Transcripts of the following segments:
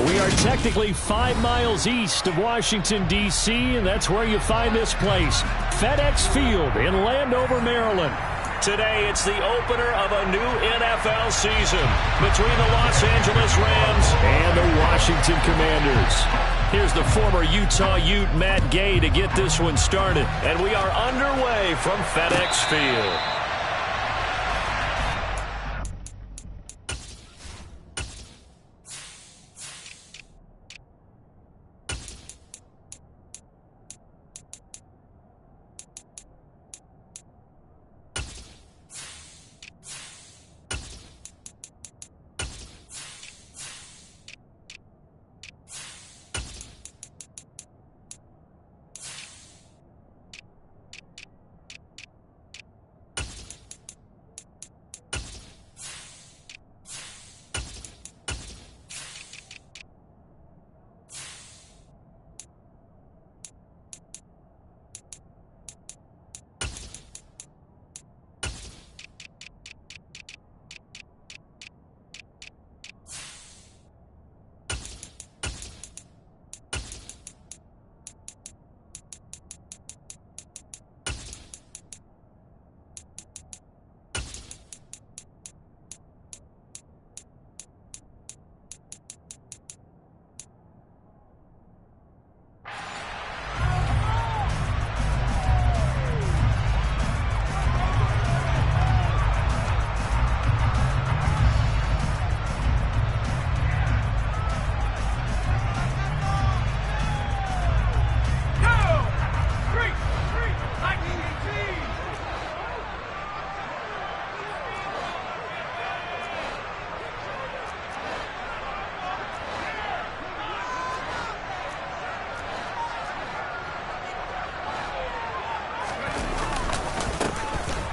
We are technically 5 miles east of Washington, D.C., and that's where you find this place, FedEx Field in Landover, Maryland. Today, it's the opener of a new NFL season between the Los Angeles Rams and the Washington Commanders. Here's the former Utah Ute, Matt Gay, to get this one started. And we are underway from FedEx Field.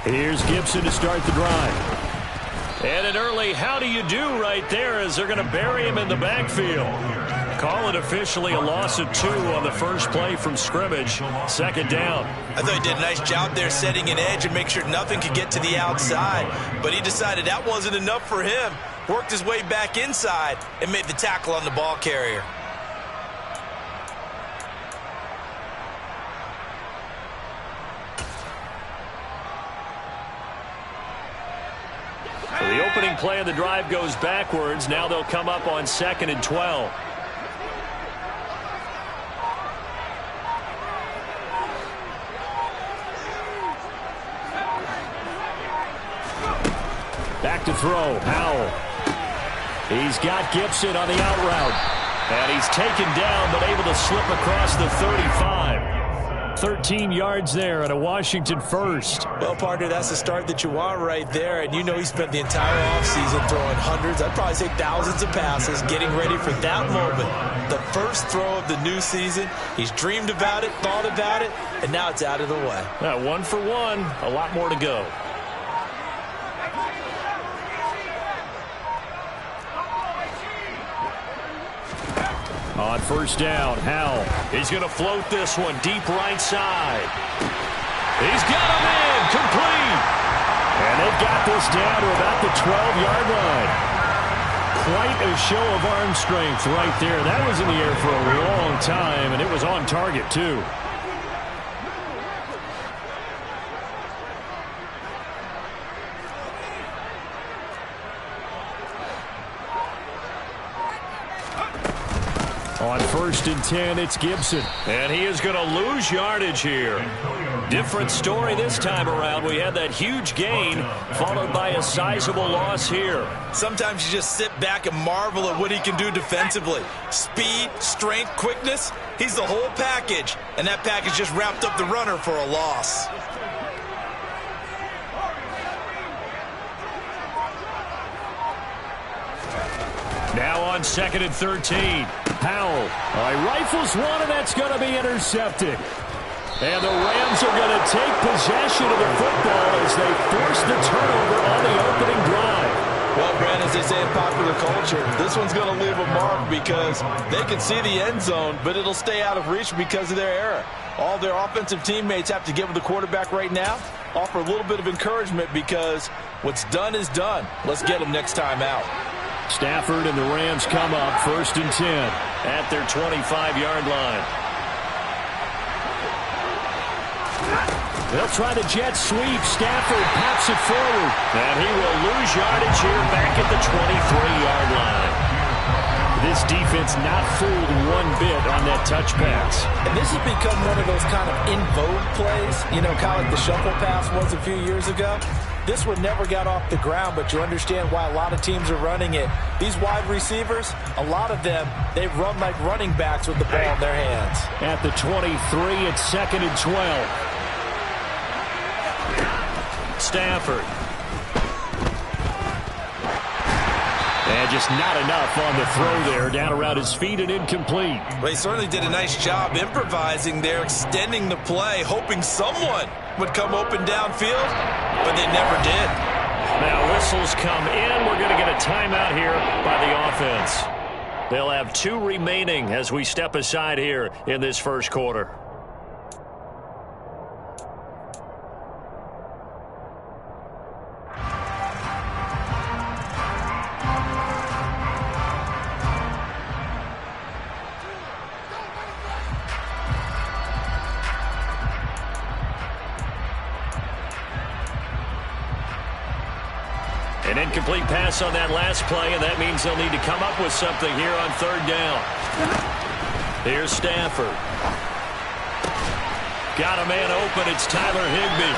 Here's Gibson to start the drive. And an early how do you do right there as they're going to bury him in the backfield. Call it officially a loss of 2 on the first play from scrimmage. Second down. I thought he did a nice job there setting an edge and make sure nothing could get to the outside. But he decided that wasn't enough for him. Worked his way back inside and made the tackle on the ball carrier. So the opening play of the drive goes backwards. Now they'll come up on 2nd and 12. Back to throw. Howell. He's got Gibson on the out route. And he's taken down but able to slip across the 35. 13 yards there and a Washington first. Well, partner, that's the start that you want right there. And you know he spent the entire offseason throwing hundreds, I'd probably say thousands of passes, getting ready for that moment. The first throw of the new season. He's dreamed about it, thought about it, and now it's out of the way. 1 for 1, a lot more to go. On first down, Howell. He's going to float this one deep right side. He's got him in, complete. And they've got this down to about the 12-yard line. Quite a show of arm strength right there. That was in the air for a long time, and it was on target, too. On 1st and 10, it's Gibson. And he is going to lose yardage here. Different story this time around. We had that huge gain followed by a sizable loss here. Sometimes you just sit back and marvel at what he can do defensively. Speed, strength, quickness. He's the whole package. And that package just wrapped up the runner for a loss. Now on 2nd and 13. Howell. Rifles one, and that's going to be intercepted. And the Rams are going to take possession of the football as they force the turnover on the opening drive. Well, Brent, as they say in popular culture, this one's going to leave a mark because they can see the end zone, but it'll stay out of reach because of their error. All their offensive teammates have to give the quarterback right now, offer a little bit of encouragement because what's done is done. Let's get them next time out. Stafford and the Rams come up 1st and 10 at their 25-yard line. They'll try the jet sweep. Stafford pops it forward. And he will lose yardage here back at the 23-yard line. This defense not fooled one bit on that touch pass. And this has become one of those kind of in vogue plays, you know, kind of like the shuffle pass was a few years ago. This one never got off the ground, but you understand why a lot of teams are running it. These wide receivers, a lot of them, they run like running backs with the ball in their hands. At the 23, it's 2nd and 12. Stafford. And just not enough on the throw there. Down around his feet and incomplete. Well, he certainly did a nice job improvising there, extending the play, hoping someone would come open downfield, but they never did. Now whistles come in. We're going to get a timeout here by the offense. They'll have 2 remaining as we step aside here in this first quarter. An incomplete pass on that last play, and that means they'll need to come up with something here on 3rd down. Here's Stafford. Got a man open. It's Tyler Higbee.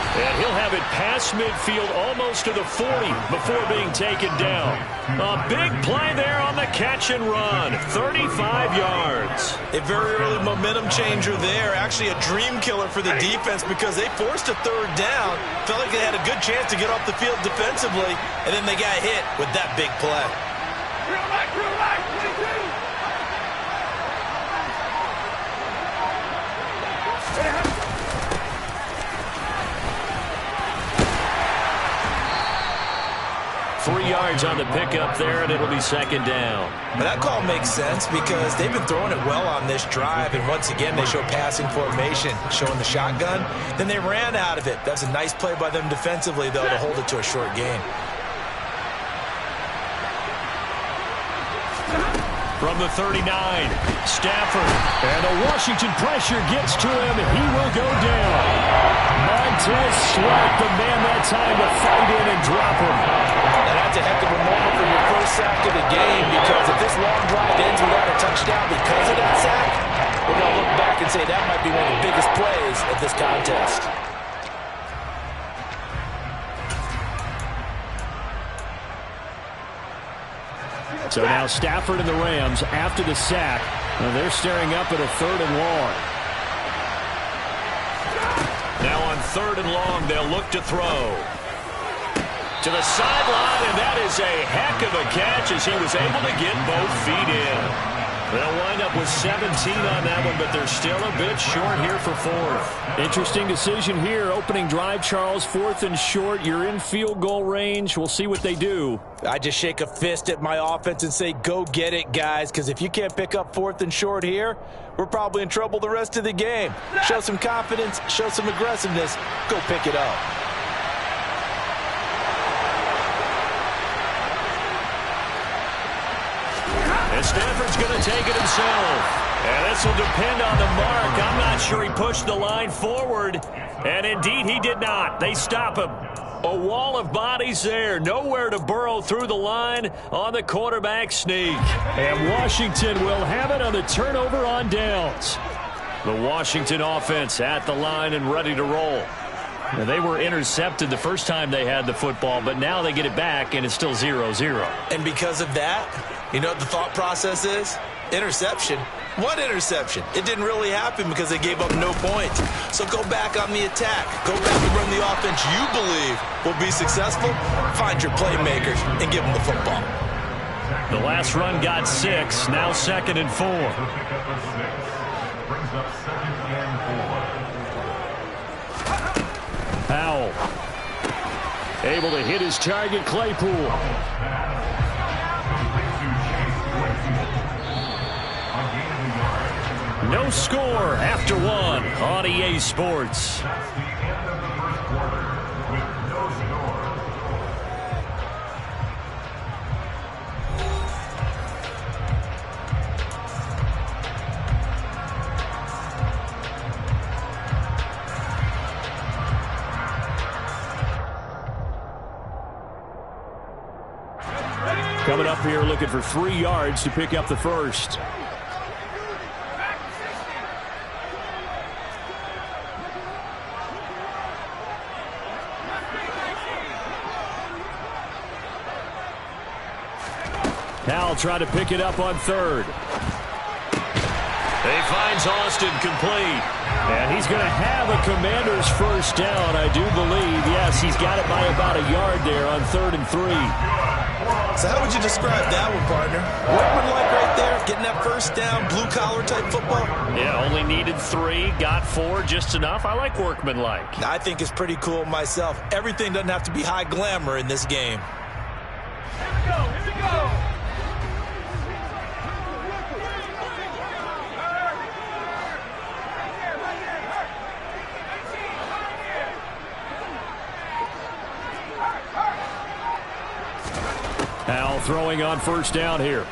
And he'll have it past midfield almost to the 40 before being taken down. A big play there on the catch and run. 35 yards. A very early momentum changer there. Actually a dream killer for the defense because they forced a 3rd down. Felt like they had a good chance to get off the field defensively, and then they got hit with that big play. 3 yards on the pickup there, and it'll be 2nd down. But that call makes sense because they've been throwing it well on this drive, and once again they show passing formation, showing the shotgun. Then they ran out of it. That's a nice play by them defensively, though, to hold it to a short gain. From the 39, Stafford, and the Washington pressure gets to him, and he will go down. Montez Sweat, the man that time to fight in and drop him. And that's a heck of a moment for your first sack of the game, because if this long drive ends without a touchdown because of that sack, we're going to look back and say that might be one of the biggest plays of this contest. So now Stafford and the Rams, after the sack, they're staring up at a 3rd and long. Now on 3rd and long, they'll look to throw. To the sideline, and that is a heck of a catch as he was able to get both feet in. They'll wind up with 17 on that one, but they're still a bit short here for 4th. Interesting decision here. Opening drive, Charles. 4th and short. You're in field goal range. We'll see what they do. I just shake a fist at my offense and say, go get it, guys, because if you can't pick up 4th and short here, we're probably in trouble the rest of the game. Show some confidence, show some aggressiveness, go pick it up. And Stafford's going to take it himself. And this will depend on the mark. I'm not sure he pushed the line forward. And indeed, he did not. They stop him. A wall of bodies there. Nowhere to burrow through the line on the quarterback sneak. And Washington will have it on the turnover on downs. The Washington offense at the line and ready to roll. Now, they were intercepted the first time they had the football, but now they get it back, and it's still 0-0. And because of that, you know what the thought process is? Interception. What interception? It didn't really happen because they gave up no points. So go back on the attack. Go back and run the offense you believe will be successful. Find your playmakers and give them the football. The last run got 6. Now 2nd and 4. Powell able to hit his target, Claypool. No score after 1 on EA Sports. coming up here looking for 3 yards to pick up the first. Cal trying to pick it up on third. He finds Austin complete. And he's going to have a Commander's first down, I do believe. Yes, he's got it by about a yard there on 3rd and 3. So how would you describe that one, partner? Workman-like right there, getting that first down, blue-collar type football? Yeah, only needed 3, got 4, just enough. I like workman-like. I think it's pretty cool myself. Everything doesn't have to be high glamour in this game. Here we go, here we go. Al throwing on first down here.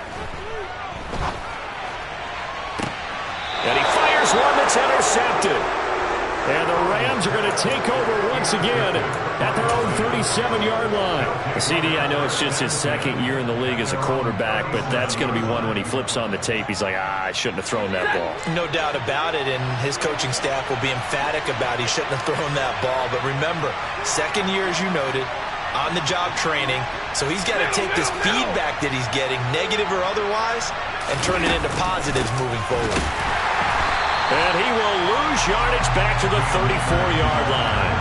And he fires one that's intercepted. And the Rams are going to take over once again at their own 37-yard line. CD, I know it's just his 2nd year in the league as a quarterback, but that's going to be one when he flips on the tape. He's like, I shouldn't have thrown that ball. No doubt about it, and his coaching staff will be emphatic about he shouldn't have thrown that ball. But remember, 2nd year, as you noted, on-the-job training, so he's got to take this feedback that he's getting, negative or otherwise, and turn it into positives moving forward. And he will lose yardage back to the 34-yard line.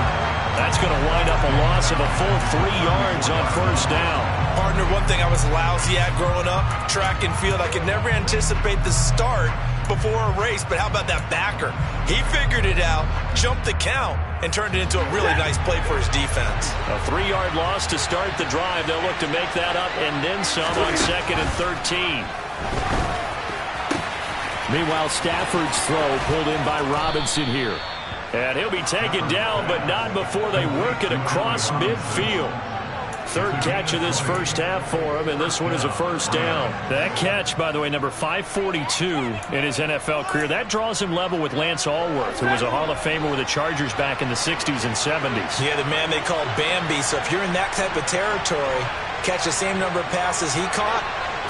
That's going to wind up a loss of a full 3 yards on first down. Partner, one thing I was lousy at growing up, track and field, I could never anticipate the start before a race, but how about that backer? He figured it out, jumped the count, and turned it into a really nice play for his defense. A 3-yard loss to start the drive. They'll look to make that up and then some on 2nd and 13. Meanwhile, Stafford's throw pulled in by Robinson here. And he'll be taken down, but not before they work it across midfield. 3rd catch of this first half for him, and this one is a first down. That catch, by the way, number 542 in his NFL career. That draws him level with Lance Allworth, who was a Hall of Famer with the Chargers back in the 60s and 70s. Yeah, the man they called Bambi. So if you're in that type of territory, catch the same number of passes he caught,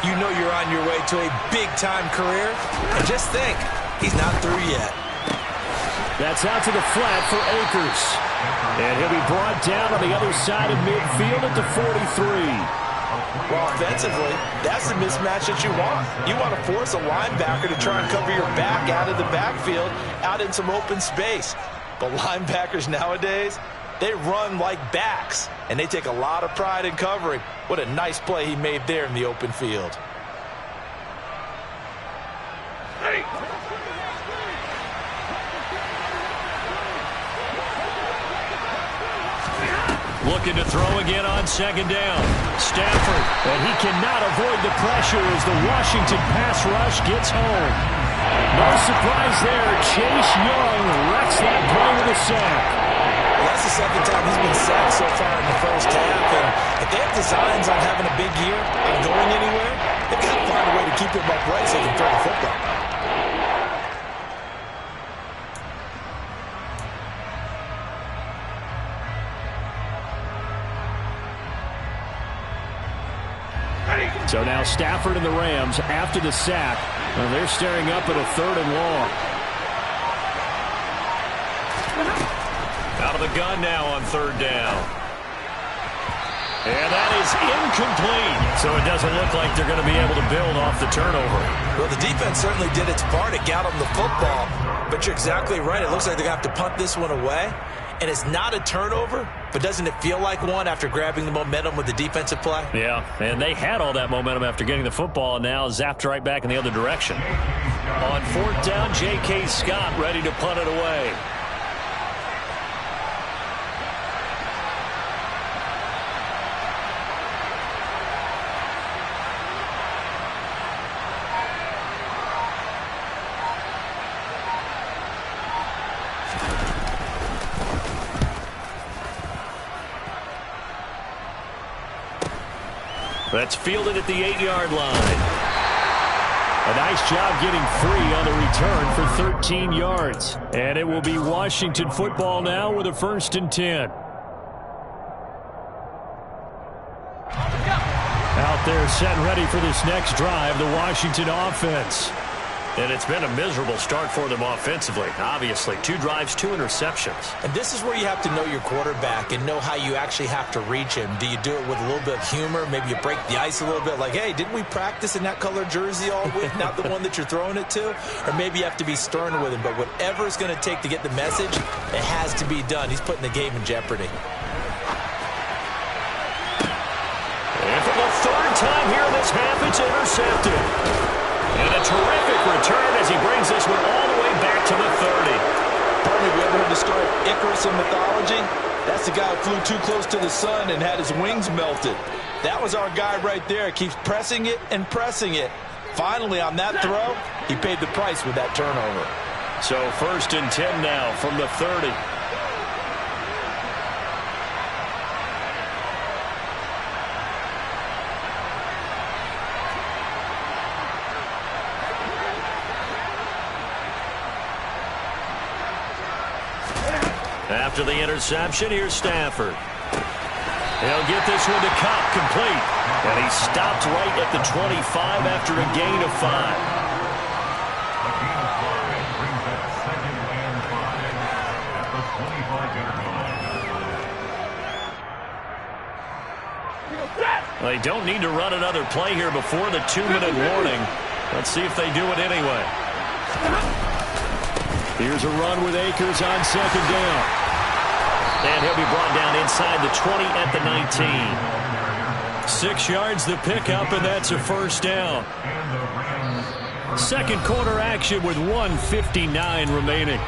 you know you're on your way to a big-time career. And just think, he's not through yet. That's out to the flat for Akers. And he'll be brought down on the other side of midfield at the 43. Well, offensively, that's the mismatch that you want. You want to force a linebacker to try and cover your back out of the backfield, out in some open space. But linebackers nowadays, they run like backs, and they take a lot of pride in covering. What a nice play he made there in the open field. Hey. Looking to throw again on 2nd down. Stafford, and he cannot avoid the pressure as the Washington pass rush gets home. No surprise there. Chase Young wrecks that play with a sack. Well, that's the 2nd time he's been sacked so far in the first half, and if they have designs on having a big year, on going anywhere, they've got to find a way to keep him upright so they can throw the football. So now Stafford and the Rams, after the sack, they're staring up at a 3rd and long. Out of the gun now on 3rd down. And that is incomplete. So it doesn't look like they're going to be able to build off the turnover. Well, the defense certainly did its part. It got them the football. But you're exactly right. It looks like they're going to have to punt this one away. And it's not a turnover, but doesn't it feel like one after grabbing the momentum with the defensive play? Yeah, and they had all that momentum after getting the football, and now zapped right back in the other direction. On 4th down, J.K. Scott ready to punt it away. That's fielded at the 8-yard line. A nice job getting free on the return for 13 yards. And it will be Washington football now with a 1st and 10. Out there set and ready for this next drive, the Washington offense. And it's been a miserable start for them offensively. Obviously, 2 drives, 2 interceptions. And this is where you have to know your quarterback and know how you actually have to reach him. Do you do it with a little bit of humor? Maybe you break the ice a little bit like, hey, didn't we practice in that color jersey all week, not the one that you're throwing it to? Or maybe you have to be stern with him. But whatever it's going to take to get the message, it has to be done. He's putting the game in jeopardy. And for the 3rd time here in this half, it's intercepted. And a terrific return as he brings this one all the way back to the 30. Partner, have you ever heard the story of Icarus in mythology? That's the guy who flew too close to the sun and had his wings melted. That was our guy right there. Keeps pressing it and pressing it. Finally, on that throw, he paid the price with that turnover. So 1st and 10 now from the 30. After the interception, here's Stafford. He'll get this one to Cup, complete. And he stopped right at the 25 after a gain of 5. They don't need to run another play here before the 2-minute warning. Let's see if they do it anyway. Here's a run with Akers on 2nd down. And he'll be brought down inside the 20 at the 19. 6 yards the pickup, and that's a 1st down. 2nd quarter action with 1:59 remaining.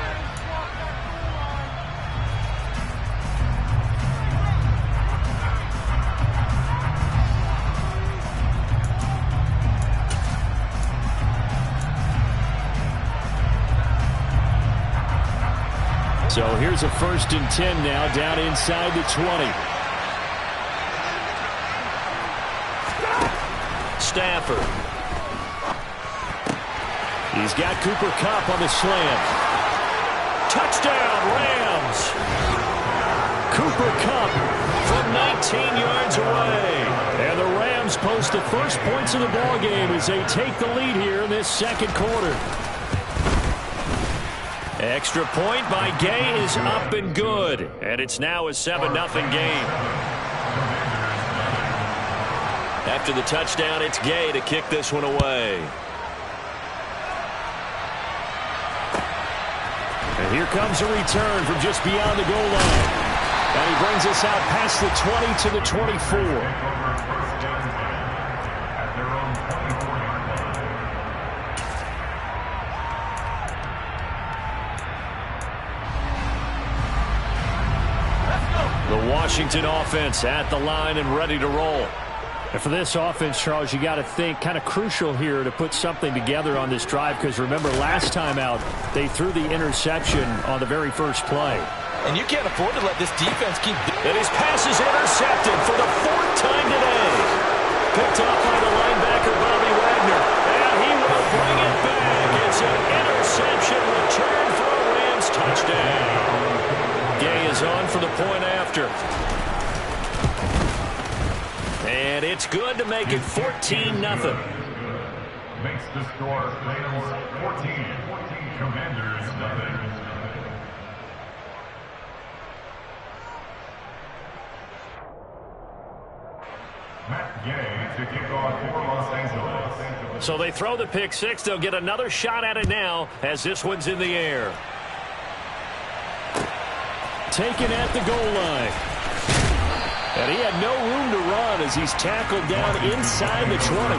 So here's a 1st and 10 now, down inside the 20. Stafford. He's got Cooper Kupp on the slant. Touchdown, Rams. Cooper Kupp from 19 yards away. And the Rams post the first points of the ballgame as they take the lead here in this 2nd quarter. Extra point by Gay is up and good. And it's now a 7-0 game. After the touchdown, it's Gay to kick this one away. And here comes a return from just beyond the goal line. And he brings us out past the 20 to the 24. The Washington offense at the line and ready to roll. And for this offense, Charles, you got to think kind of crucial here to put something together on this drive, because remember last time out they threw the interception on the very first play. And you can't afford to let this defense keep... And his pass is intercepted for the 4th time today. Picked off by the linebacker Bobby Wagner. And he will bring it back. It's an interception return for a Rams touchdown. Gay is on for the point after. And it's good to make it 14-0. Makes the score Rams 14, Commanders nothing. Matt Gay to kick off for Los Angeles. So they throw the pick 6. They'll get another shot at it now as this one's in the air. Taken at the goal line. And he had no room to run as he's tackled down inside the 20.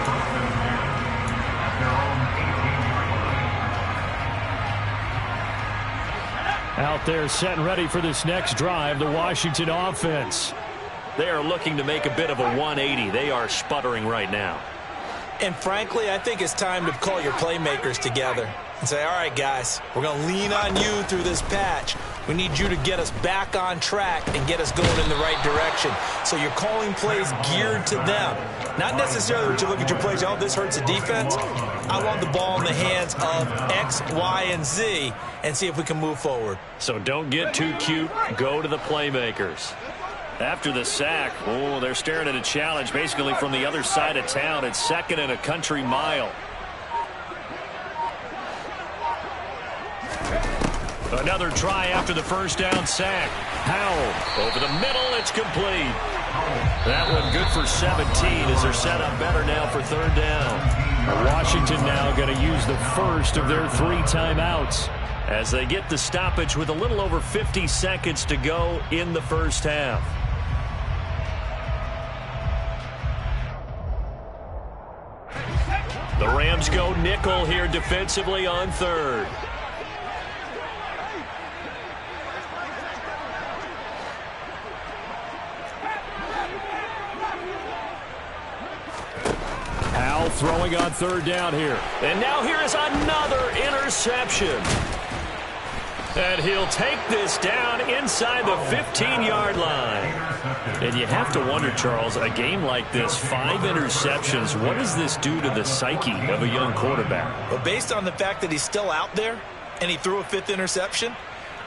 Out there set and ready for this next drive, the Washington offense. They are looking to make a bit of a 180. They are sputtering right now. And frankly, I think it's time to call your playmakers together and say, all right, guys, we're going to lean on you through this patch. We need you to get us back on track and get us going in the right direction. So you're calling plays geared to them. Not necessarily that you look at your plays, oh, this hurts the defense. I want the ball in the hands of X, Y, and Z and see if we can move forward. So don't get too cute. Go to the playmakers. After the sack, oh, they're staring at a challenge basically from the other side of town. It's 2nd and a country mile. Another try after the first down sack. Howell over the middle. It's complete. That one good for 17 as they're set up better now for 3rd down. Washington now going to use the first of their 3 timeouts as they get the stoppage with a little over 50 seconds to go in the first half. The Rams go nickel here defensively on 3rd. Howell throwing on 3rd down here. And now here is another interception. And he'll take this down inside the 15-yard line. And you have to wonder, Charles, a game like this, 5 interceptions, what does this do to the psyche of a young quarterback? Well, based on the fact that he's still out there and he threw a 5th interception,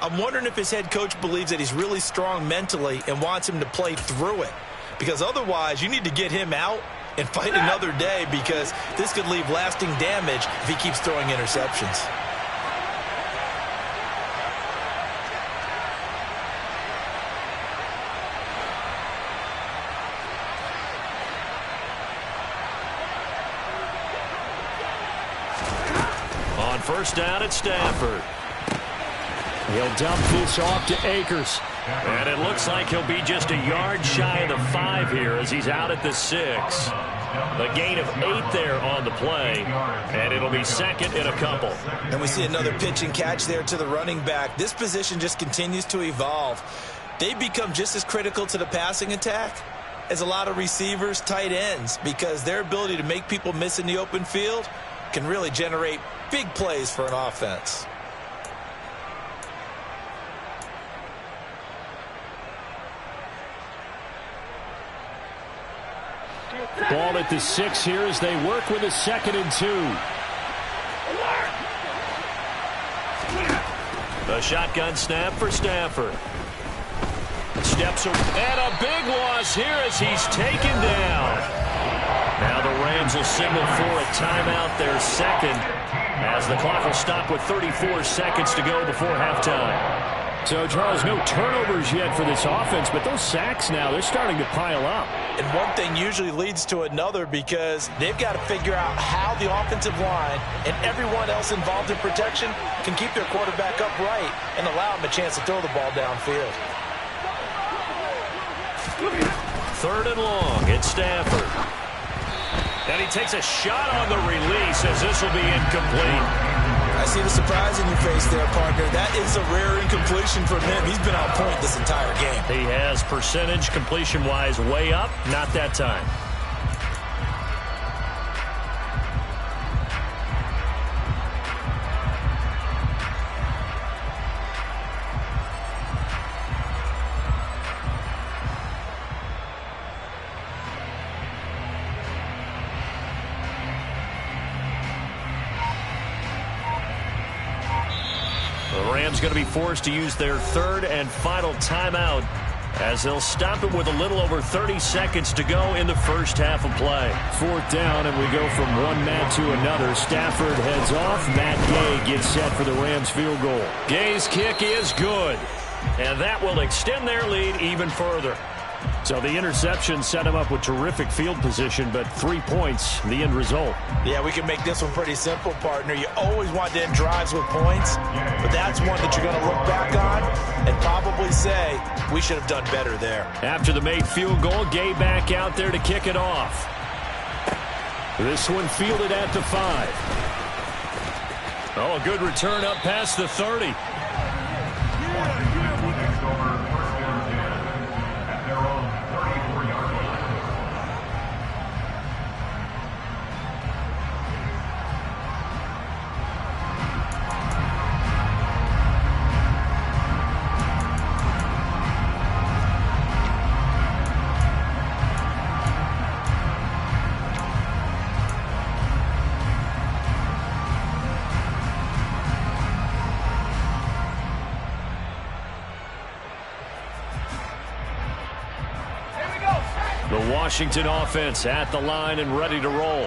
I'm wondering if his head coach believes that he's really strong mentally and wants him to play through it. Because otherwise, you need to get him out and fight another day, because this could leave lasting damage if he keeps throwing interceptions. On 1st down at Stafford. He'll dump this off to Akers. And it looks like he'll be just a yard shy of the 5 here as he's out at the 6. A gain of 8 there on the play, and it'll be 2nd and a couple. And we see another pitch and catch there to the running back. This position just continues to evolve. They become just as critical to the passing attack as a lot of receivers, tight ends, because their ability to make people miss in the open field can really generate big plays for an offense. Ball at the 6 here as they work with a 2nd and 2. A shotgun snap for Stafford. Steps away, and a big loss here as he's taken down. Now the Rams will signal for a timeout, their 2nd, as the clock will stop with 34 seconds to go before halftime. So, Charles, no turnovers yet for this offense, but those sacks now, they're starting to pile up. And one thing usually leads to another, because they've got to figure out how the offensive line and everyone else involved in protection can keep their quarterback upright and allow him a chance to throw the ball downfield. 3rd and long, it's Stafford. And he takes a shot on the release as this will be incomplete. I see the surprise in your face there, partner. That is a rare incompletion from him. He's been on point this entire game. He has percentage completion-wise way up, not that time. Going to be forced to use their 3rd and final timeout as they'll stop it with a little over 30 seconds to go in the first half of play. 4th down, and we go from one man to another. Stafford heads off. Matt Gay gets set for the Rams field goal. Gay's kick is good, and that will extend their lead even further. So the interception set him up with terrific field position, but 3 points, the end result. Yeah, we can make this one pretty simple, partner. You always want to end drives with points, but that's one that you're going to look back on and probably say, we should have done better there. After the made field goal, Gay back out there to kick it off. This one fielded at the 5. Oh, a good return up past the 30. Washington offense at the line and ready to roll.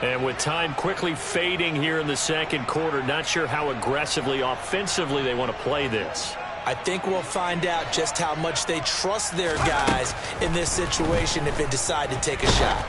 And with time quickly fading here in the second quarter, not sure how aggressively, offensively they want to play this. I think we'll find out just how much they trust their guys in this situation if they decide to take a shot.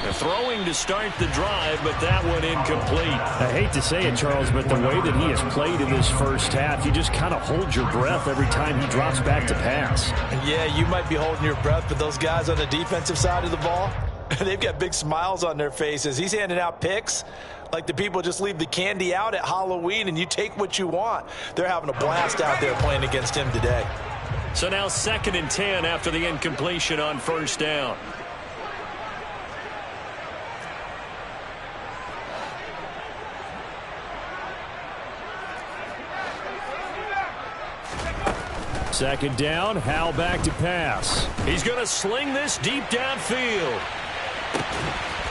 They're throwing to start the drive, but that one incomplete. I hate to say it, Charles, but the way that he has played in this first half, you just kind of hold your breath every time he drops back to pass. Yeah, you might be holding your breath, but those guys on the defensive side of the ball, they've got big smiles on their faces. He's handing out picks like the people just leave the candy out at Halloween and you take what you want. They're having a blast out there playing against him today. So now 2nd and 10 after the incompletion on first down. Second down, Howell back to pass. He's going to sling this deep downfield.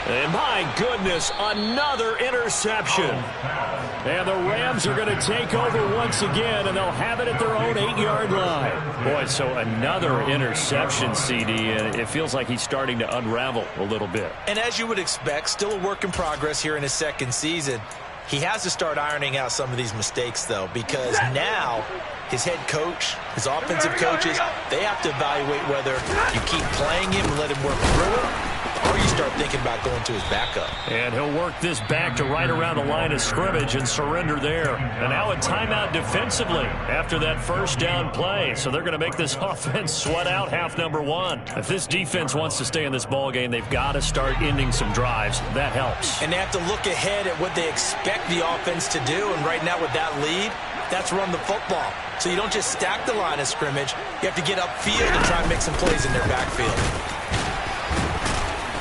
And my goodness, another interception. And the Rams are going to take over once again, and they'll have it at their own 8-yard line. Boy, so another interception, CD, and it feels like he's starting to unravel a little bit. And as you would expect, still a work in progress here in his second season. He has to start ironing out some of these mistakes, though, because now his head coach, his offensive coaches, they have to evaluate whether you keep playing him and let him work through it, or you start thinking about going to his backup. And he'll work this back to right around the line of scrimmage and surrender there. And now a timeout defensively after that first down play. So they're going to make this offense sweat out half number one. If this defense wants to stay in this ball game, they've got to start ending some drives. That helps. And they have to look ahead at what they expect the offense to do. And right now with that lead, that's run the football. So you don't just stack the line of scrimmage. You have to get upfield and try and make some plays in their backfield.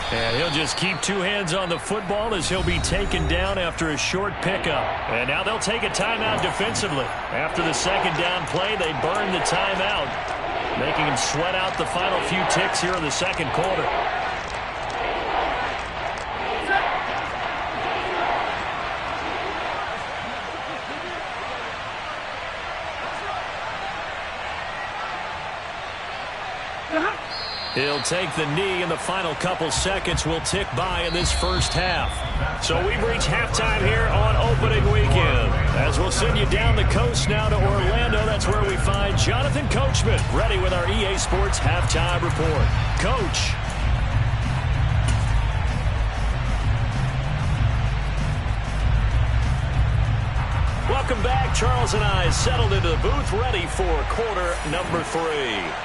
And he'll just keep two hands on the football as he'll be taken down after a short pickup. And now they'll take a timeout defensively. After the second down play, they burn the timeout, making him sweat out the final few ticks here in the second quarter. He'll take the knee, and the final couple seconds will tick by in this first half. So we've reached halftime here on opening weekend. As we'll send you down the coast now to Orlando, that's where we find Jonathan Coachman, ready with our EA Sports Halftime Report. Coach. Welcome back. Charles and I settled into the booth, ready for quarter number 3.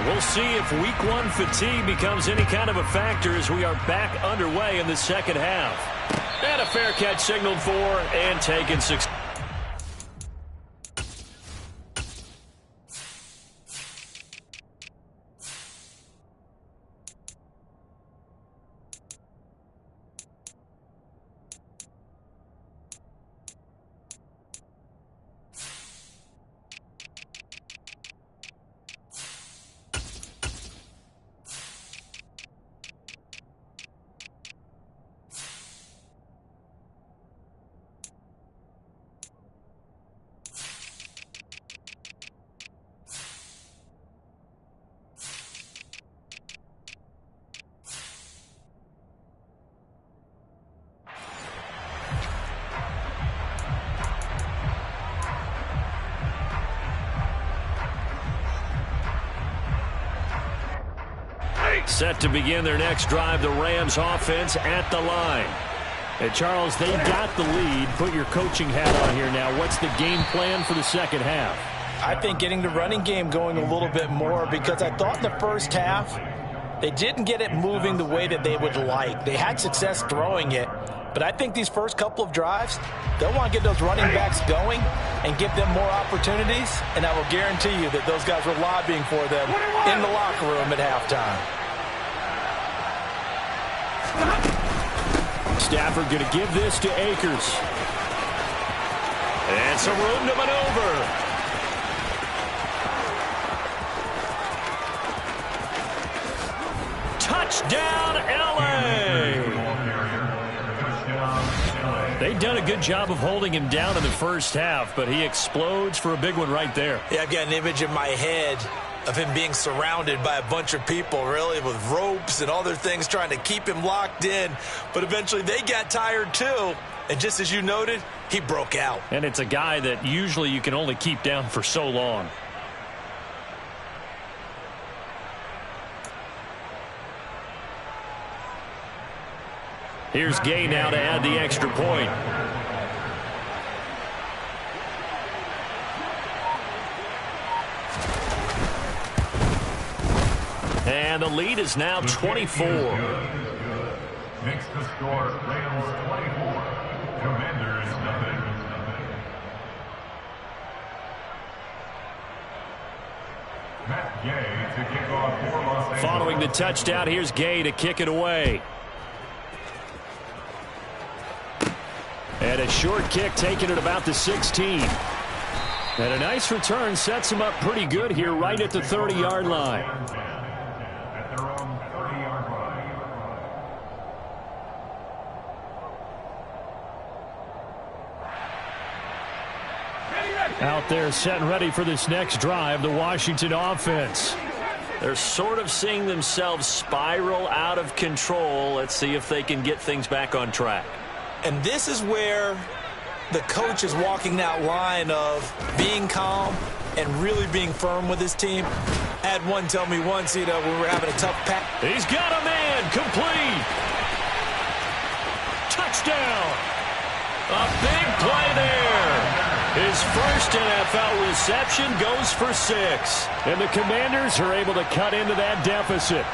We'll see if week one fatigue becomes any kind of a factor as we are back underway in the second half. And a fair catch signaled for and taken 6. Set to begin their next drive, the Rams offense at the line. And Charles, they got the lead. Put your coaching hat on here now. What's the game plan for the second half? I think getting the running game going a little bit more, because I thought in the first half they didn't get it moving the way that they would like. They had success throwing it, but I think these first couple of drives, they'll want to get those running backs going and give them more opportunities, and I will guarantee you that those guys were lobbying for them in the locker room at halftime. Stafford going to give this to Akers. And some room to maneuver. Touchdown, L.A. They've done a good job of holding him down in the first half, but he explodes for a big one right there. Yeah, I've got an image in my head of him being surrounded by a bunch of people, really, with ropes and other things trying to keep him locked in. But eventually they got tired too. And just as you noted, he broke out. And it's a guy that usually you can only keep down for so long. Here's Gay now to add the extra point. And the lead is now 24. Makes the score Rams 24, Commanders nothing. Matt Gay to kick off for Los Angeles. Following the touchdown, here's Gay to kick it away. And a short kick taken at about the 16. And a nice return sets him up pretty good here right at the 30-yard line. At their own 30-yard line. Out there set and ready for this next drive, the Washington offense. They're sort of seeing themselves spiral out of control. Let's see if they can get things back on track. And this is where the coach is walking that line of being calm and really being firm with his team. I had one tell me once, when we were having a tough pass. He's got a man, complete. Touchdown. A big play there. His first NFL reception goes for 6. And the Commanders are able to cut into that deficit.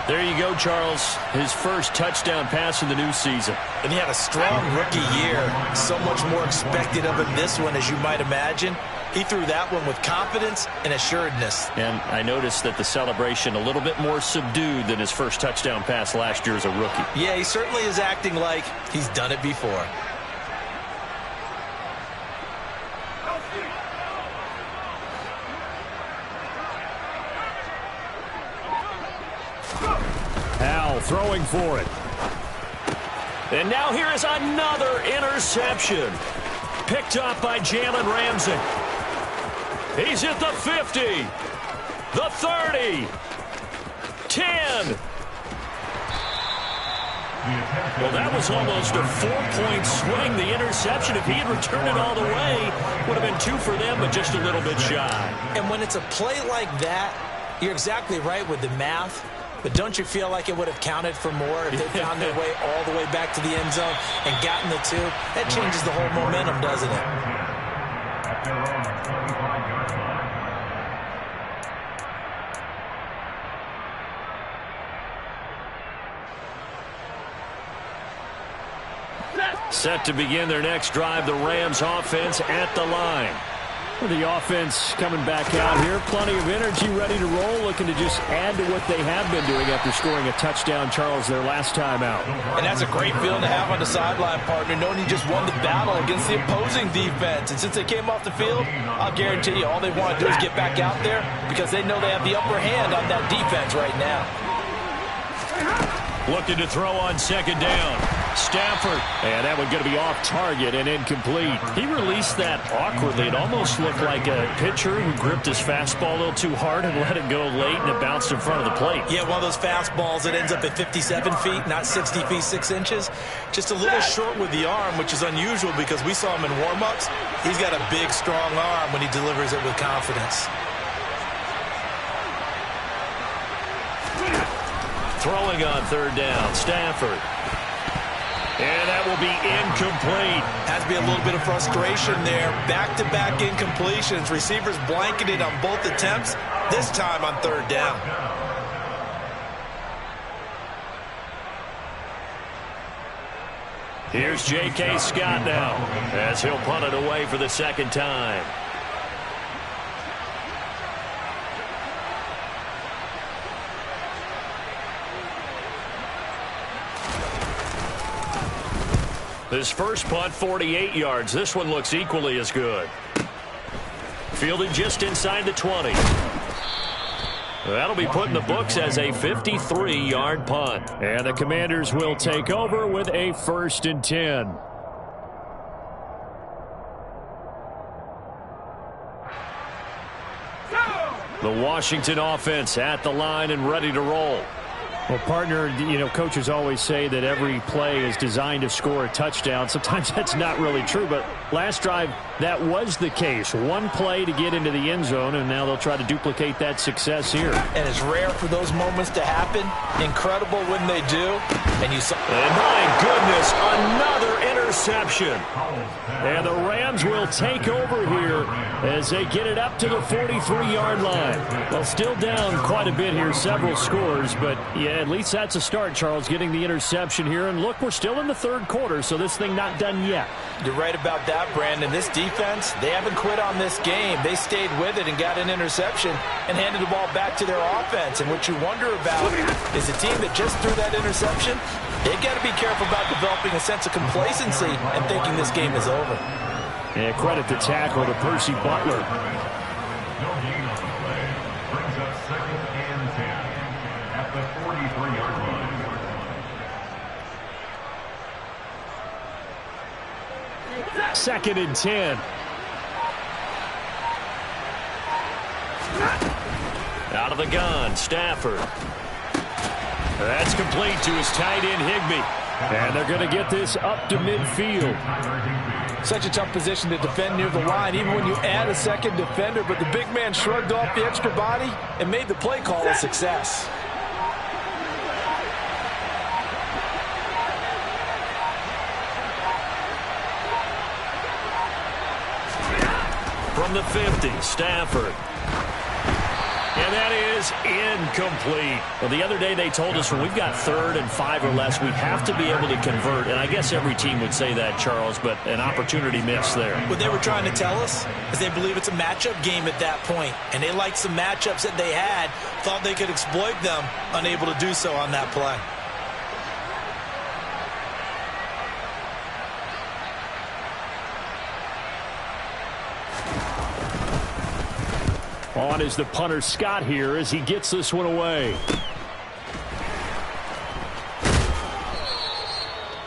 There you go, Charles. His first touchdown pass in the new season. And he had a strong rookie year. So much more expected of him this one, as you might imagine. He threw that one with confidence and assuredness. And I noticed that the celebration a little bit more subdued than his first touchdown pass last year as a rookie. Yeah, he certainly is acting like he's done it before. Howell throwing for it. And now here is another interception. Picked up by Jalen Ramsey. He's at the 50. The 30. 10. Well, that was almost a 4-point swing. The interception, if he had returned it all the way, would have been 2 for them, but just a little bit shy. And when it's a play like that, you're exactly right with the math. But don't you feel like it would have counted for more if they found their way all the way back to the end zone and gotten the 2? That changes the whole momentum, doesn't it? At their own 25-yard line. Set to begin their next drive, the Rams offense at the line. The offense coming back out here. Plenty of energy, ready to roll, looking to just add to what they have been doing after scoring a touchdown, Charles, their last time out. And that's a great feeling to have on the sideline, partner, knowing you just won the battle against the opposing defense. And since they came off the field, I'll guarantee you all they want to do is get back out there because they know they have the upper hand on that defense right now. Looking to throw on second down. Stafford. And that one going to be off target and incomplete. He released that awkwardly. It almost looked like a pitcher who gripped his fastball a little too hard and let it go late, and it bounced in front of the plate. Yeah, one of those fastballs that ends up at 57 feet, not 60 feet, 6 inches. Just a little short with the arm, which is unusual because we saw him in warm-ups. He's got a big, strong arm when he delivers it with confidence. Throwing on third down, Stafford. And that will be incomplete. Has to be a little bit of frustration there. Back-to-back incompletions. Receivers blanketed on both attempts, this time on third down. Here's J.K. Scott now as he'll punt it away for the second time. His first punt, 48 yards. This one looks equally as good. Fielded just inside the 20. That'll be put in the books as a 53-yard punt. And the Commanders will take over with a 1st and 10. The Washington offense at the line and ready to roll. Well, partner, coaches always say that every play is designed to score a touchdown. Sometimes that's not really true, but last drive, that was the case. One play to get into the end zone, and now they'll try to duplicate that success here. And it's rare for those moments to happen. Incredible when they do. And you saw... And my goodness, another interception. And the Rams will take over here as they get it up to the 43-yard line. Well, still down quite a bit here, several scores, but yeah, at least that's a start, Charles, getting the interception here. And look, we're still in the third quarter, so this thing not done yet. You're right about that, Brandon. This defense, they haven't quit on this game. They stayed with it and got an interception and handed the ball back to their offense. And what you wonder about is a team that just threw that interception, they've got to be careful about developing a sense of complacency and thinking this game is over. Yeah, credit the tackle to Percy Butler. No gain on the play. Brings up 2nd and 10 at the 43-yard line. Second and 10. Out of the gun, Stafford. That's complete to his tight end, Higbee. And they're going to get this up to midfield. Such a tough position to defend near the line, even when you add a second defender, but the big man shrugged off the extra body and made the play call a success. From the 50, Stafford. And that is incomplete. Well, the other day they told us when we've got 3rd and 5 or less, we have to be able to convert. And I guess every team would say that, Charles, but an opportunity missed there. What they were trying to tell us is they believe it's a matchup game at that point. And they liked some matchups that they had, thought they could exploit them, unable to do so on that play. On is the punter Scott here as he gets this one away.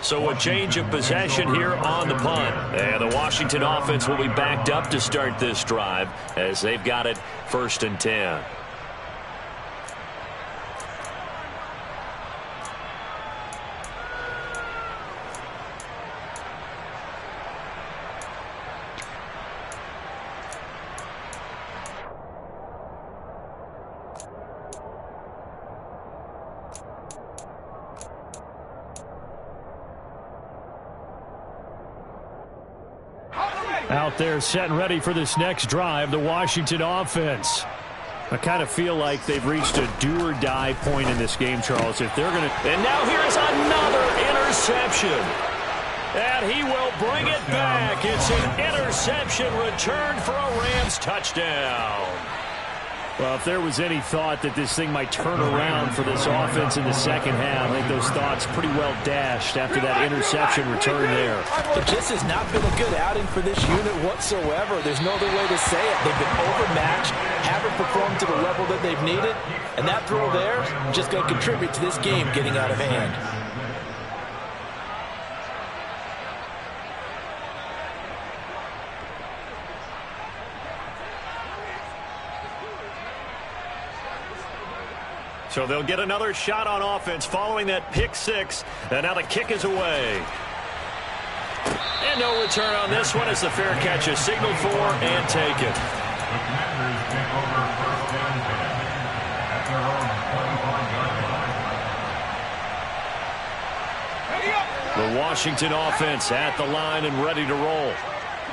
So a change of possession here on the punt. And the Washington offense will be backed up to start this drive as they've got it 1st and 10. Out there set and ready for this next drive, the Washington offense. I kind of feel like they've reached a do-or-die point in this game, Charles. If they're going to... And now here's another interception. And he will bring it back. It's an interception returned for a Rams touchdown. Well, if there was any thought that this thing might turn around for this offense in the second half, I think those thoughts pretty well dashed after that interception return there. It just has not been a good outing for this unit whatsoever. There's no other way to say it. They've been overmatched, haven't performed to the level that they've needed, and that throw there just going to contribute to this game getting out of hand. So they'll get another shot on offense following that pick 6. And now the kick is away. And no return on this one as the fair catch is signaled for and taken. The Commanders take over 1st and 10 at their own 25-yard line. The Washington offense at the line and ready to roll.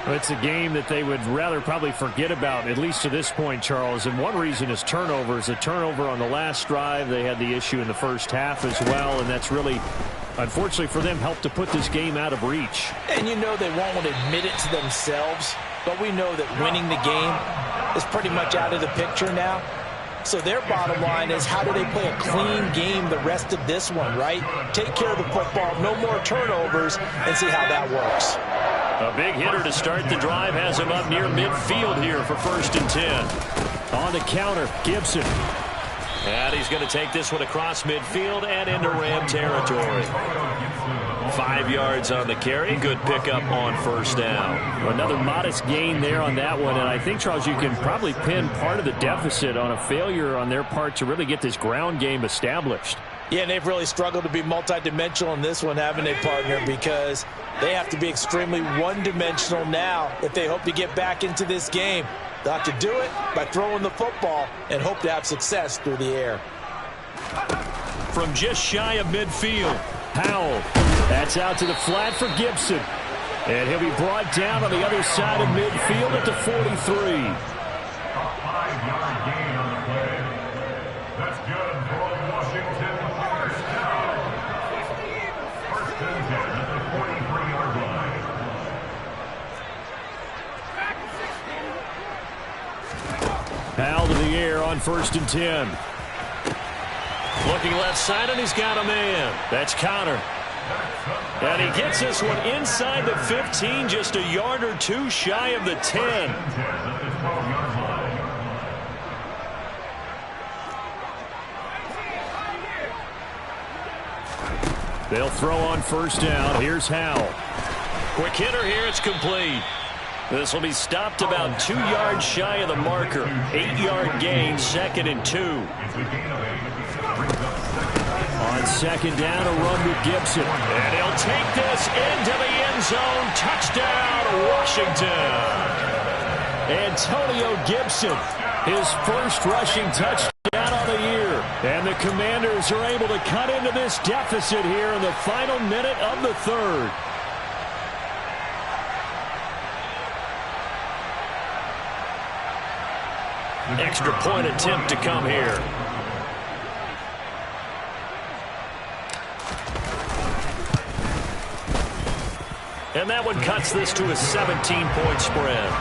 It's a game that they would rather probably forget about, at least to this point, Charles. And one reason is turnovers. A turnover on the last drive. They had the issue in the first half as well, and that's really, unfortunately for them, helped to put this game out of reach. And you know they won't want to admit it to themselves, but we know that winning the game is pretty much out of the picture now. So their bottom line is, how do they play a clean game the rest of this one, right? Take care of the football, no more turnovers, and see how that works. A big hitter to start the drive has him up near midfield here for 1st and 10. On the counter, Gibson. And he's going to take this one across midfield and into Ram territory. 5 yards on the carry. Good pickup on first down. Another modest gain there on that one, and I think, Charles, you can probably pin part of the deficit on a failure on their part to really get this ground game established. Yeah, and they've really struggled to be multidimensional in this one, haven't they, partner? Because they have to be extremely one-dimensional now if they hope to get back into this game. They'll have to do it by throwing the football and hope to have success through the air. From just shy of midfield, Howell. That's out to the flat for Gibson. And he'll be brought down on the other side of midfield at the 43. A 5-yard gain on the play. That's good for Washington. First down. First and 10 at the 43-yard line. Howell to the air on 1st and 10. Looking left side, and he's got a man. That's Connor. And he gets this one inside the 15, just a yard or two shy of the 10. They'll throw on 1st down. Here's Howell. Quick hitter here. It's complete. This will be stopped about 2 yards shy of the marker. 8-yard gain, 2nd and 2. On 2nd down, a run with Gibson. And he'll take this into the end zone. Touchdown, Washington. Antonio Gibson, his first rushing touchdown of the year. And the Commanders are able to cut into this deficit here in the final minute of the 3rd. Extra point attempt to come here. And that one cuts this to a 17-point spread.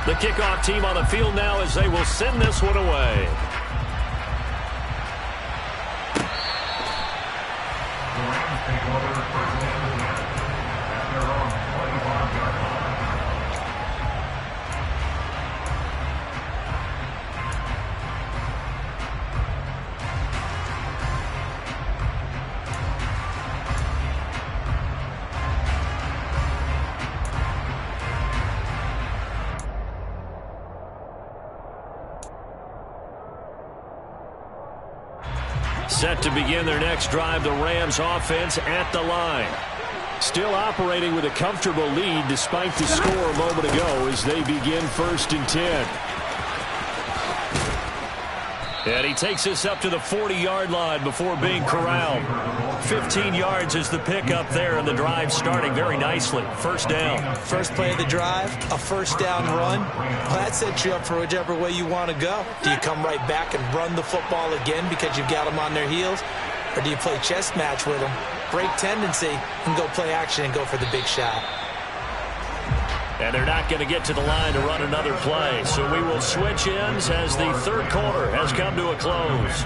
The kickoff team on the field now as they will send this one away. Set to begin their next drive, the Rams offense at the line. Still operating with a comfortable lead despite the score a moment ago as they begin 1st and 10. And he takes this up to the 40-yard line before being corralled. 15 yards is the pickup there, and the drive starting very nicely. 1st down. First play of the drive, a 1st down run. Well, that sets you up for whichever way you want to go. Do you come right back and run the football again because you've got them on their heels? Or do you play chess match with them, break tendency, and go play action and go for the big shot? And they're not going to get to the line to run another play. So we will switch ends as the 3rd quarter has come to a close.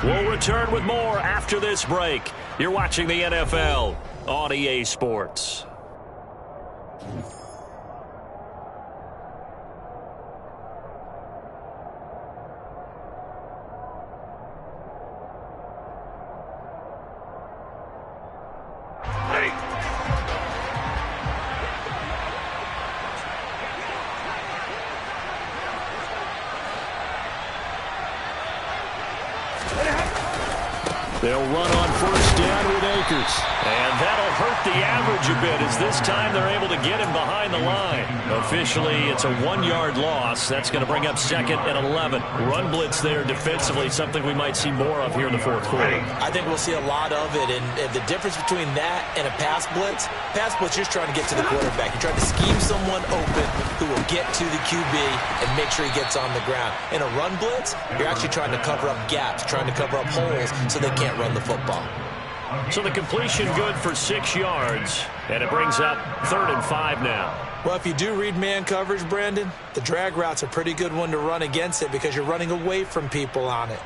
We'll return with more after this break. You're watching the NFL on EA Sports. They'll run on 1st down with Akers. And that'll hurt the average a bit as this time they're able to get him behind the line. Officially, it's a 1-yard loss. That's going to bring up 2nd and 11. Run blitz there defensively, something we might see more of here in the 4th quarter. I think we'll see a lot of it. And the difference between that and a pass blitz, you're just trying to get to the quarterback. You're trying to scheme someone open who will get to the QB and make sure he gets on the ground. In a run blitz, you're actually trying to cover up gaps, trying to cover up holes so they can't run the football. So the completion good for 6 yards, and it brings up 3rd and 5 now. Well, if you do read man coverage, Brandon, the drag route's a pretty good one to run against it because you're running away from people on it.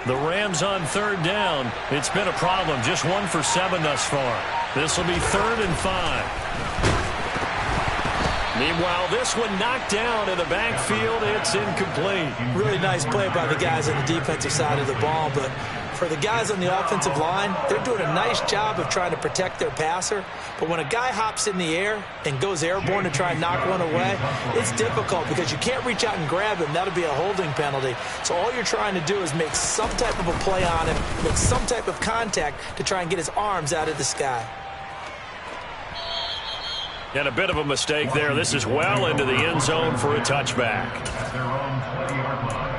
The Rams on third down. It's been a problem. Just 1 for 7 thus far. This will be 3rd and 5. Meanwhile, this one knocked down in the backfield. It's incomplete. Really nice play by the guys on the defensive side of the ball, but for the guys on the offensive line, they're doing a nice job of trying to protect their passer. But when a guy hops in the air and goes airborne to try and knock one away, it's difficult because you can't reach out and grab him. That'll be a holding penalty. So all you're trying to do is make some type of a play on him, make some type of contact to try and get his arms out of the sky. And a bit of a mistake there. This is well into the end zone for a touchback. At their own 20-yard line.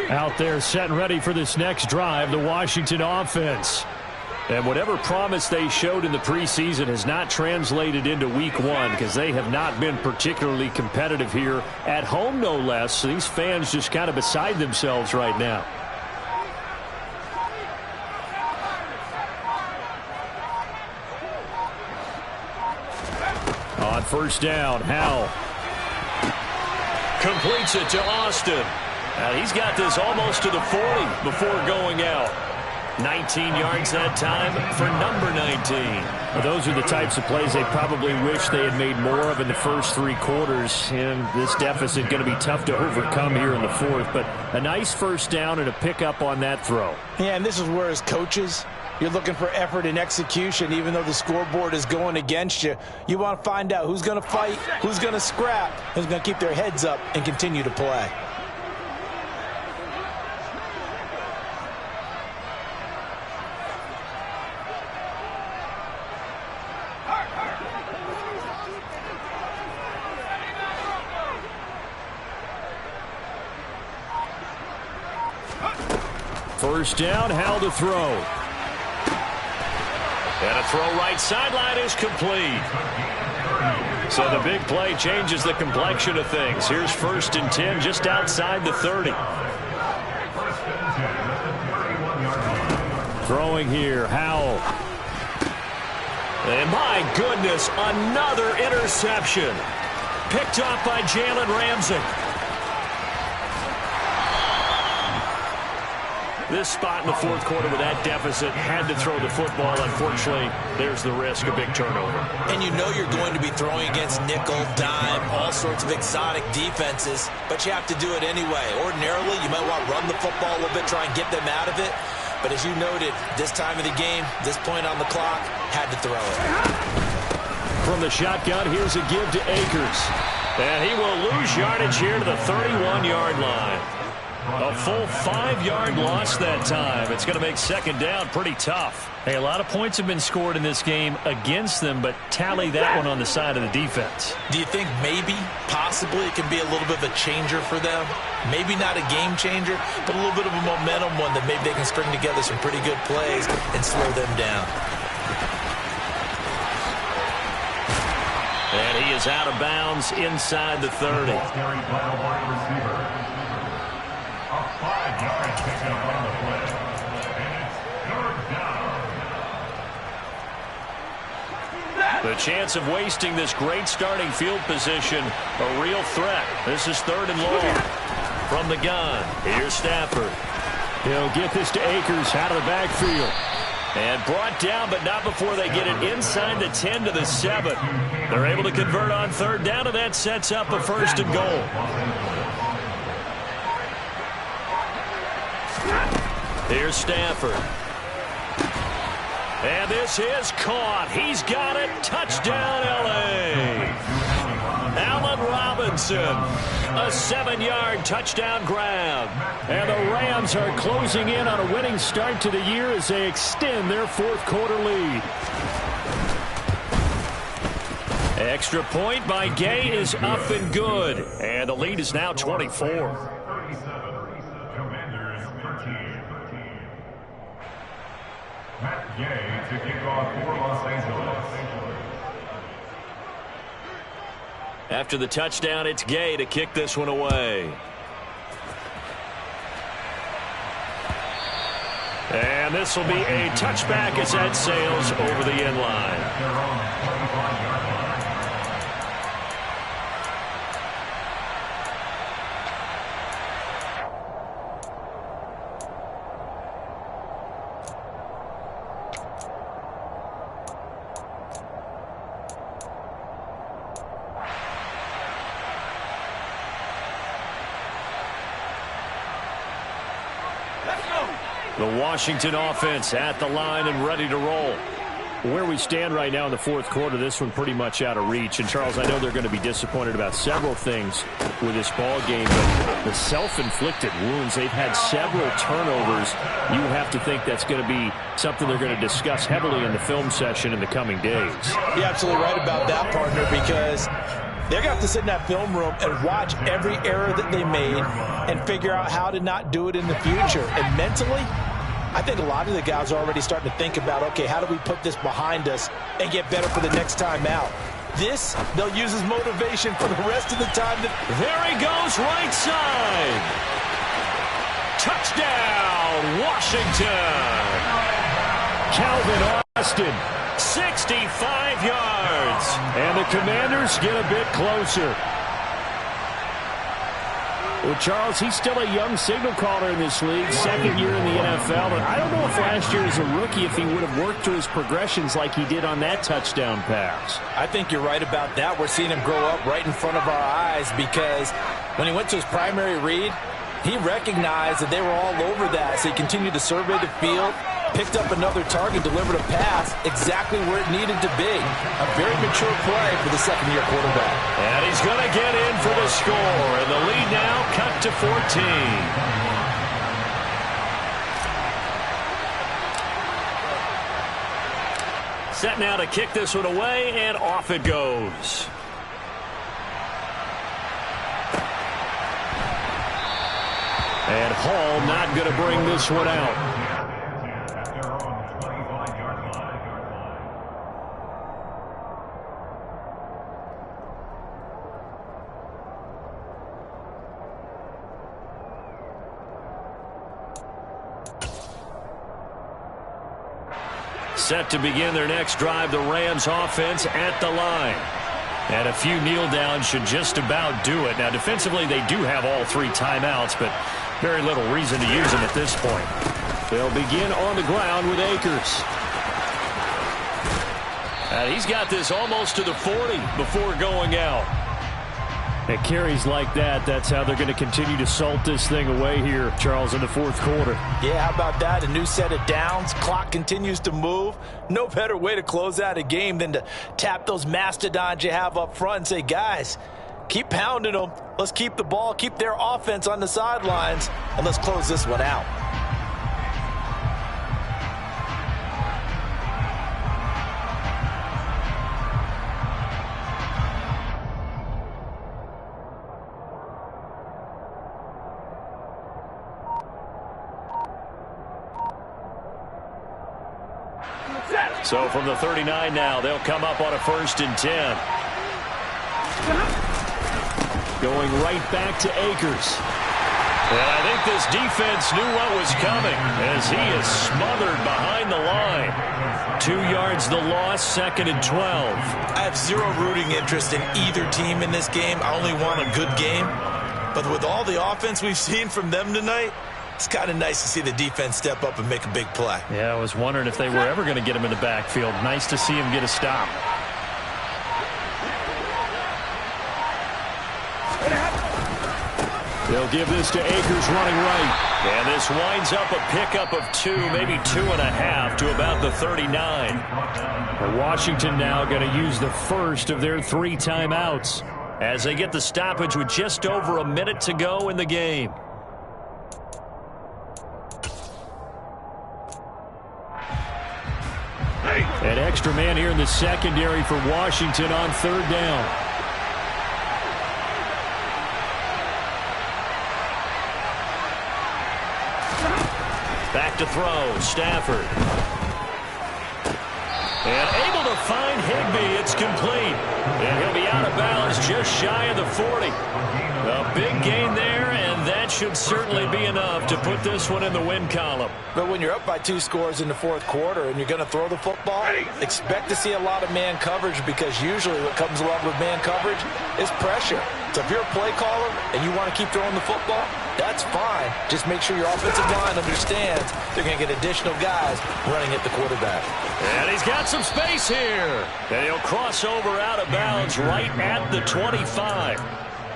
Out there set and ready for this next drive, the Washington offense. And whatever promise they showed in the preseason has not translated into week 1 because they have not been particularly competitive here at home, no less. So these fans just kind of beside themselves right now. On first down, Howell completes it to Austin. And he's got this almost to the 40 before going out. 19 yards that time for number 19. Well, those are the types of plays they probably wish they had made more of in the first 3 quarters. And this deficit going to be tough to overcome here in the 4th. But a nice first down and a pickup on that throw. Yeah, and this is where as coaches, you're looking for effort and execution. Even though the scoreboard is going against you, you want to find out who's going to fight, who's going to scrap, who's going to keep their heads up and continue to play. First down, Howell to throw. And a throw right sideline is complete. So the big play changes the complexion of things. Here's 1st and 10 just outside the 30. Throwing here, Howell. And my goodness, another interception. Picked off by Jalen Ramsey. This spot in the 4th quarter with that deficit, had to throw the football. Unfortunately, there's the risk of big turnover. And you know you're going to be throwing against nickel, dime, all sorts of exotic defenses, but you have to do it anyway. Ordinarily, you might want to run the football a little bit, try and get them out of it. But as you noted, this time of the game, this point on the clock, had to throw it. From the shotgun, here's a give to Akers. And he will lose yardage here to the 31-yard line. A full 5-yard loss that time. It's going to make second down pretty tough. Hey, a lot of points have been scored in this game against them, but tally that one on the side of the defense. Do you think maybe, possibly, it can be a little bit of a changer for them? Maybe not a game changer, but a little bit of a momentum one that maybe they can string together some pretty good plays and slow them down. And he is out of bounds inside the 30. A 5-yard pickup on the play. And it's 3rd down. The chance of wasting this great starting field position, a real threat. This is 3rd and long. From the gun, here's Stafford. He'll get this to Akers out of the backfield. And brought down, but not before they get it inside the 10 to the 7. They're able to convert on 3rd down, and that sets up a 1st and goal. Here's Stafford. And this is caught. He's got it. Touchdown, L.A. Allen Robinson. A 7-yard touchdown grab. And the Rams are closing in on a winning start to the year as they extend their 4th quarter lead. Extra point by Gay is up and good. And the lead is now 24. Gay to kick off for Los Angeles. After the touchdown, it's Gay to kick this one away. And this will be a touchback as that sails over the end line. The Washington offense at the line and ready to roll. Where we stand right now in the fourth quarter, this one pretty much out of reach. And, Charles, I know they're going to be disappointed about several things with this ball game, but the self-inflicted wounds, they've had several turnovers. You have to think that's going to be something they're going to discuss heavily in the film session in the coming days. You're absolutely right about that, partner, because they're going to have to sit in that film room and watch every error that they made and figure out how to not do it in the future. And mentally, I think a lot of the guys are already starting to think about, okay, how do we put this behind us and get better for the next time out? This, they'll use as motivation for the rest of the time. There he goes, right side. Touchdown, Washington. Calvin Austin, 65 yards. And the Commanders get a bit closer. Well, Charles, he's still a young signal caller in this league, second year in the NFL. And I don't know if last year as a rookie, if he would have worked through his progressions like he did on that touchdown pass. I think you're right about that. We're seeing him grow up right in front of our eyes because when he went to his primary read, he recognized that they were all over that. So he continued to survey the field, picked up another target, delivered a pass exactly where it needed to be. A very mature play for the second-year quarterback. And he's going to get in for the score. And the lead now cut to 14. Set now to kick this one away, and off it goes. And Hall not going to bring this one out. Set to begin their next drive, the Rams offense at the line. And a few kneel downs should just about do it. Now, defensively, they do have all three timeouts, but very little reason to use them at this point. They'll begin on the ground with Akers. And he's got this almost to the 40 before going out. At carries like that, that's how they're going to continue to salt this thing away here, Charles, in the fourth quarter. Yeah, how about that? A new set of downs. Clock continues to move. No better way to close out a game than to tap those mastodons you have up front and say, guys, keep pounding them. Let's keep the ball, keep their offense on the sidelines, and let's close this one out. So from the 39 now, they'll come up on a 1st and 10. Going right back to Akers. And I think this defense knew what was coming as he is smothered behind the line. 2 yards the loss, 2nd and 12. I have zero rooting interest in either team in this game. I only want a good game. But with all the offense we've seen from them tonight, it's kind of nice to see the defense step up and make a big play. Yeah, I was wondering if they were ever going to get him in the backfield. Nice to see him get a stop. They'll give this to Akers running right. And this winds up a pickup of 2, maybe 2.5 to about the 39. And Washington now going to use the first of their 3 timeouts as they get the stoppage with just over a minute to go in the game. An extra man here in the secondary for Washington on 3rd down. Back to throw, Stafford. And able to find Higbee. It's complete. And he'll be out of bounds just shy of the 40. A big gain there, and that should certainly be enough to put this one in the win column. But when you're up by 2 scores in the fourth quarter and you're going to throw the football, expect to see a lot of man coverage, because usually what comes along with man coverage is pressure. So if you're a play caller and you want to keep throwing the football, that's fine. Just make sure your offensive line understands they're going to get additional guys running at the quarterback. And he's got some space here. And he'll cross over out of bounds right at the 25.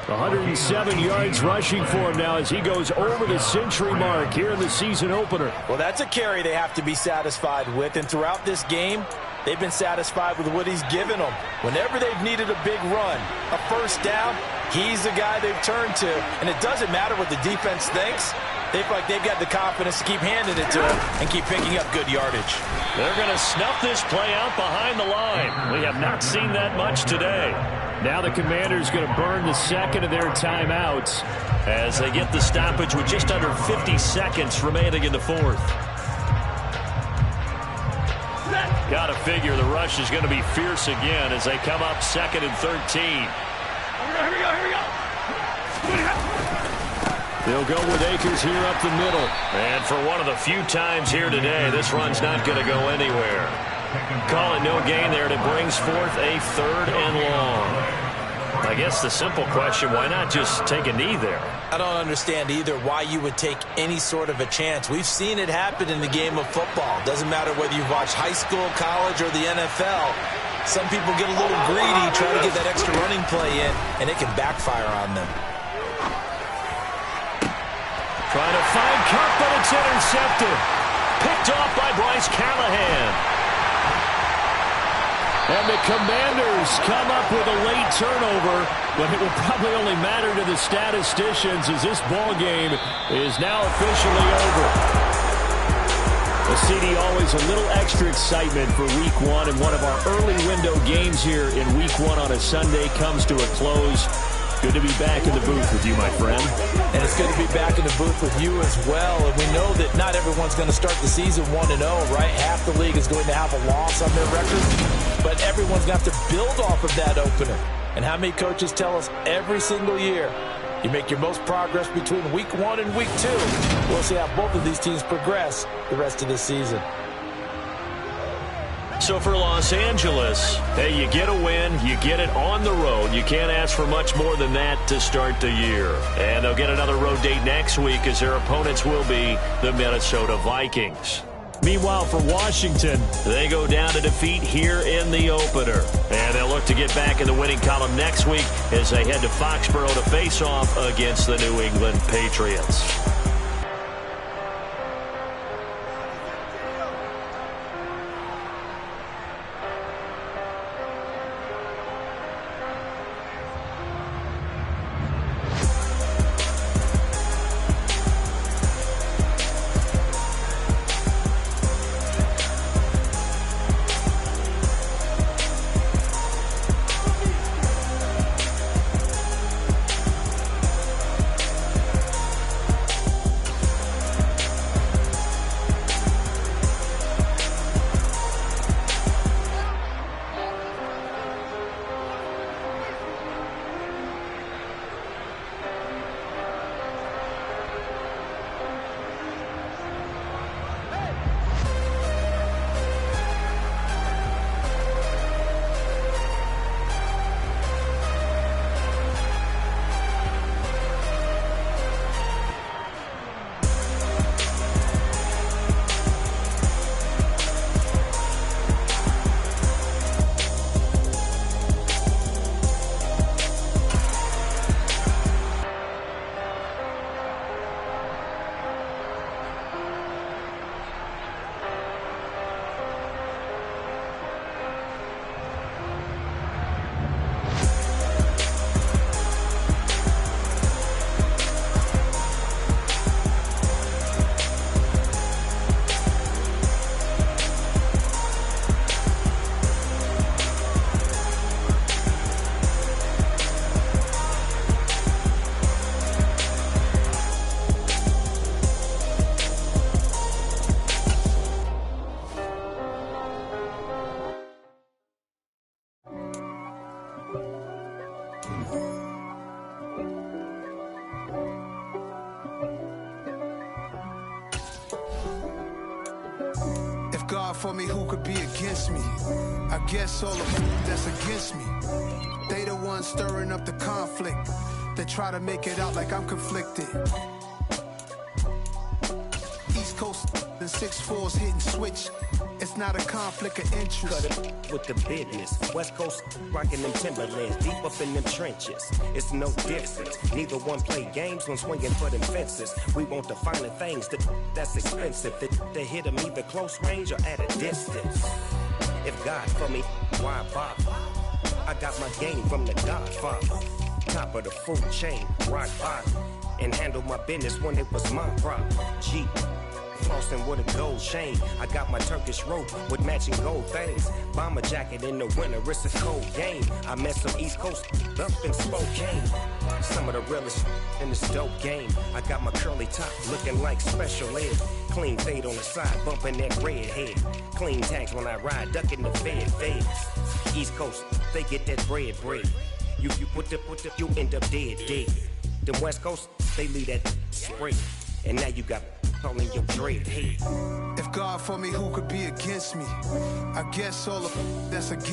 107 yards rushing for him now as he goes over the century mark here in the season opener. Well, that's a carry they have to be satisfied with. And throughout this game, they've been satisfied with what he's given them. Whenever they've needed a big run, a first down, he's the guy they've turned to. And it doesn't matter what the defense thinks. They feel like they've got the confidence to keep handing it to him and keep picking up good yardage. They're going to snuff this play out behind the line. We have not seen that much today. Now the Commanders going to burn the second of their timeouts as they get the stoppage with just under 50 seconds remaining in the fourth. Got to figure the rush is going to be fierce again as they come up 2nd and 13. Here we go. They'll go with Akers here up the middle. And for one of the few times here today, this run's not going to go anywhere. Call it no gain there. It brings forth a 3rd and long. I guess the simple question, why not just take a knee there? I don't understand either why you would take any sort of a chance. We've seen it happen in the game of football. Doesn't matter whether you watch high school, college, or the NFL. Some people get a little greedy trying to get that extra running play in, and it can backfire on them. Trying to find Cup, but it's intercepted. Picked off by Bryce Callahan. And the Commanders come up with a late turnover, but it will probably only matter to the statisticians as this ball game is now officially over. The CD, always a little extra excitement for Week 1, and one of our early window games here in Week 1 on a Sunday comes to a close. Good to be back in the booth with you, my friend. And it's good to be back in the booth with you as well. And we know that not everyone's going to start the season 1-0, right? Half the league is going to have a loss on their record. But everyone's got to build off of that opener. And how many coaches tell us every single year, you make your most progress between Week 1 and Week 2. We'll see how both of these teams progress the rest of this season. So for Los Angeles, hey, you get a win, you get it on the road. You can't ask for much more than that to start the year. And they'll get another road date next week as their opponents will be the Minnesota Vikings. Meanwhile, for Washington, they go down to defeat here in the opener. And they'll look to get back in the winning column next week as they head to Foxborough to face off against the New England Patriots. If God for me, who could be against me? I guess all of them that's against me. They the ones stirring up the conflict. They try to make it out like I'm conflicted. East Coast and 6'4's hitting switch. It's not a conflict of interest. Cut it with the business. West Coast rocking them Timberlands, deep up in them trenches. It's no difference. Neither one play games when swinging for them fences. We want the finer things that's expensive. That hit them either close range or at a distance. If God for me, why bother? I got my game from the Godfather. Top of the food chain, rock bottom. And handle my business when it was my problem. G. Flossing with a gold chain. I got my Turkish rope with matching gold things. Bomber jacket in the winter, it's a cold game. I met some East Coast up in Spokane. Some of the realest in this dope game. I got my curly top looking like special ed. Clean fade on the side, bumping that red head. Clean tags when I ride, ducking the feds. East Coast, they get that bread. You put you end up dead. The West Coast, they leave that spray. And now you got calling your dread head. If God for me, who could be against me? I guess all of them that's against me.